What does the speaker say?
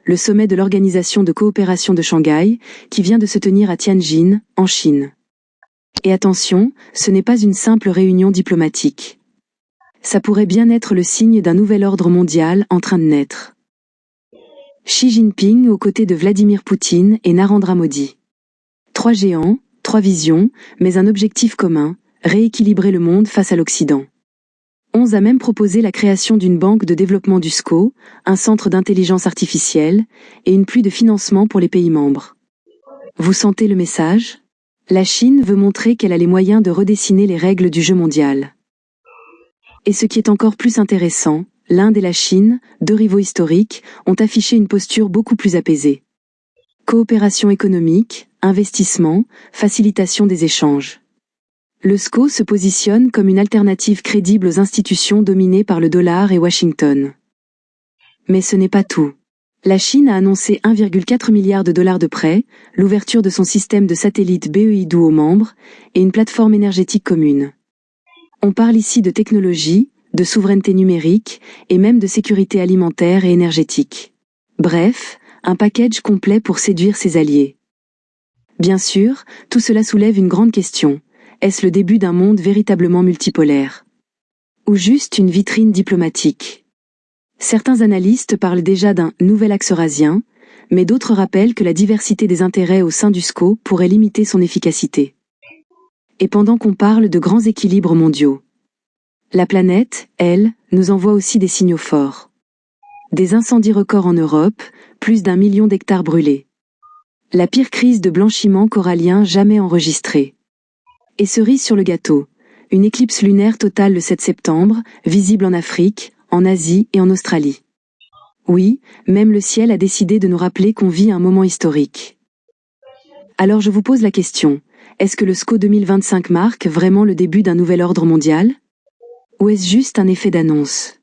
le sommet de l'Organisation de coopération de Shanghai, qui vient de se tenir à Tianjin, en Chine. Et attention, ce n'est pas une simple réunion diplomatique. Ça pourrait bien être le signe d'un nouvel ordre mondial en train de naître. Xi Jinping aux côtés de Vladimir Poutine et Narendra Modi. 3 géants, 3 visions, mais un objectif commun, rééquilibrer le monde face à l'Occident. 11 a même proposé la création d'une banque de développement du SCO, un centre d'intelligence artificielle, et une pluie de financement pour les pays membres. Vous sentez le message ? La Chine veut montrer qu'elle a les moyens de redessiner les règles du jeu mondial. Et ce qui est encore plus intéressant, l'Inde et la Chine, 2 rivaux historiques, ont affiché une posture beaucoup plus apaisée. Coopération économique, investissement, facilitation des échanges. Le SCO se positionne comme une alternative crédible aux institutions dominées par le dollar et Washington. Mais ce n'est pas tout. La Chine a annoncé 1,4 milliard de dollars de prêts, l'ouverture de son système de satellites Beidou aux membres, et une plateforme énergétique commune. On parle ici de technologie, de souveraineté numérique, et même de sécurité alimentaire et énergétique. Bref, un package complet pour séduire ses alliés. Bien sûr, tout cela soulève une grande question. Est-ce le début d'un monde véritablement multipolaire? Ou juste une vitrine diplomatique? Certains analystes parlent déjà d'un nouvel axe eurasien, mais d'autres rappellent que la diversité des intérêts au sein du SCO pourrait limiter son efficacité. Et pendant qu'on parle de grands équilibres mondiaux, la planète, elle, nous envoie aussi des signaux forts. Des incendies records en Europe, plus d'1 million d'hectares brûlés. La pire crise de blanchiment corallien jamais enregistrée. Et cerise sur le gâteau, une éclipse lunaire totale le 7 septembre, visible en Afrique, en Asie et en Australie. Oui, même le ciel a décidé de nous rappeler qu'on vit un moment historique. Alors je vous pose la question, est-ce que le SCO 2025 marque vraiment le début d'un nouvel ordre mondial? Ou est-ce juste un effet d'annonce?